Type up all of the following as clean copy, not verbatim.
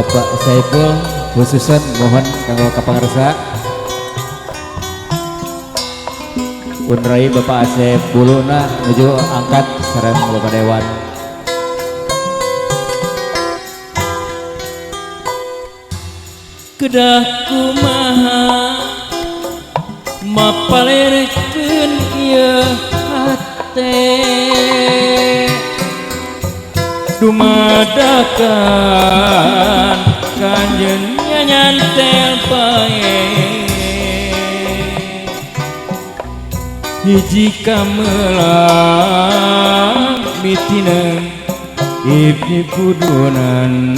Bapak Saiful khususan mohon kanggo kapangarsa Unrai Bapak Asep Buluna menuju angkat sareng Bapak Dewan. Kedah kumaha mapalerekeun ieu hate dumadakan kanjeun nyantel bae hiji kamelang mitineng ibni kudunan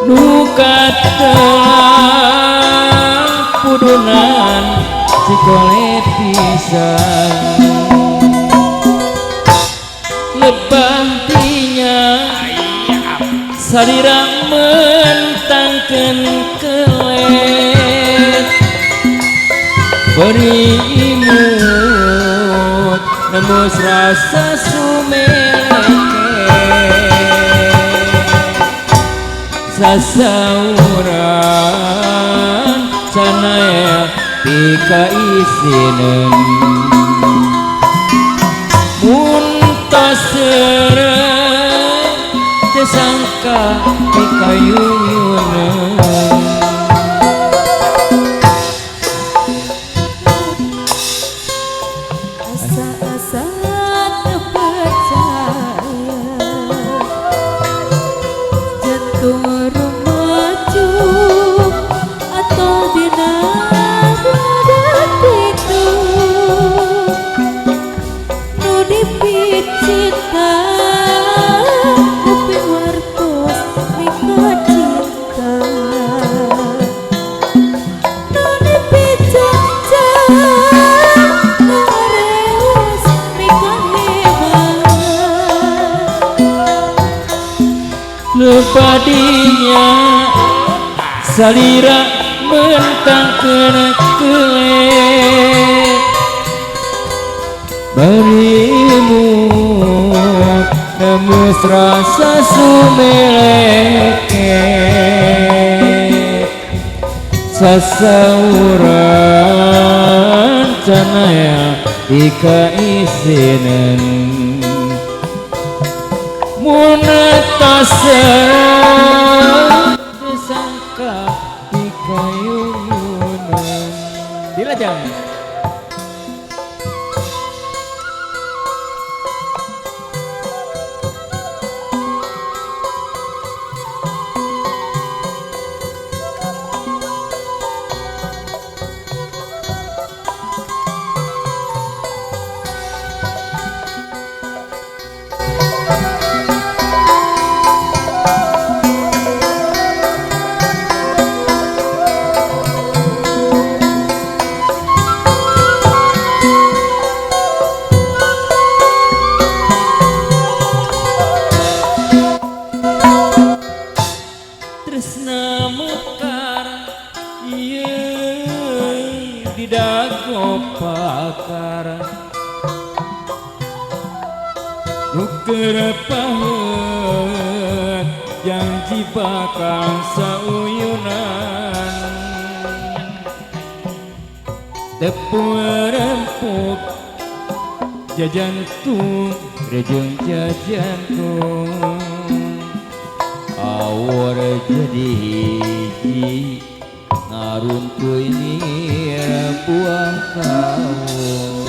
duka telang pudunan cikole pisan lebah dinya sarirang mentangkeun kelet beri imut nembus rasa sumeleke sasauran canaya pika isinen muntasere tesangka pika yuyunen asa-asa terpercaya jantung remaja atau dina detik nu dipicita tapi wartos mika cinta nu dipicita ngareus mika hebat lepadinya salira mentangkeun kelet berimut nembus rasa sumeleke sasauran canaya pika isinen muntasere disangka pika yuyunan dilajang tresna mekar ieu didago pakar nu kerepaheun janji bakal sauyunan tepung rempuk jajantung rejeng jajantung awor jadi hiji ngaruntuy nira buah kaung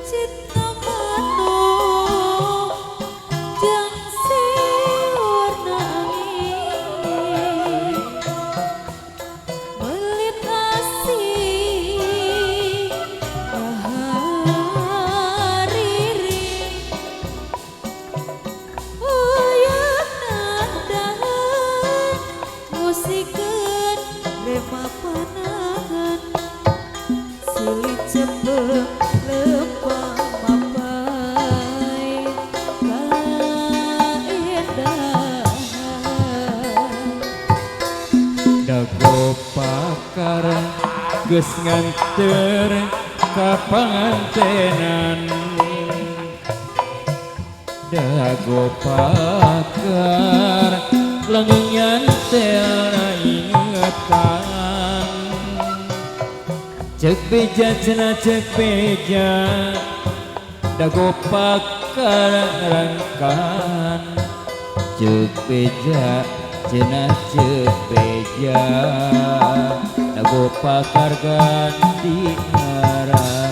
cinta manuk jang siwarna angin belit asih bahariri musikeun rema panangan silih cepet lempang mapai kaendahan dago pakar geus nganter ka pangantenan dago pakar lengan tera ingetan cek beja cenah cek beja dago pakar rangkan cek beja cenah cek beja dago pakar ganti ngaran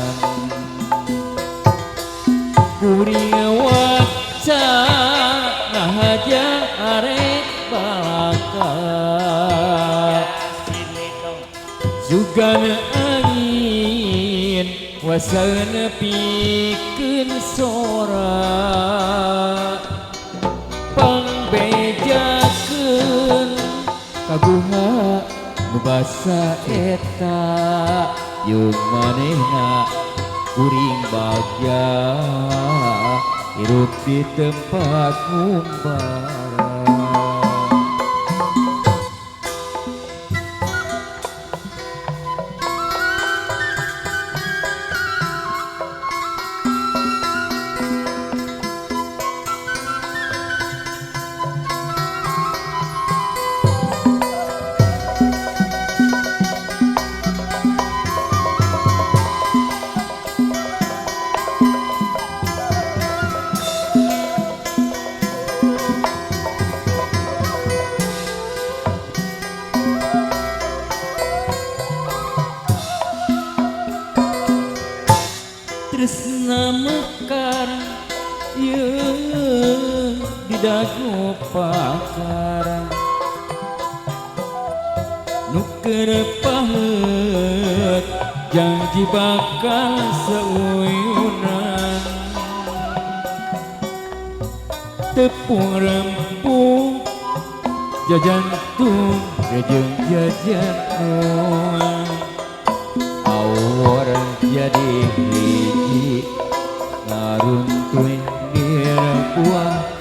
kuring wacana haja arek balaka sugana angin wasana pikeun sora pangbejakeun kaguha nu basa eta yung manehna kuring bagja hirup di tempat ngumbara tresna mekar yeung di dagu pakar nu keur paheut janji bakal seuyunan tepung rempung jajantung jeung jajantung awor jadi hiji ngaruntuin diri buah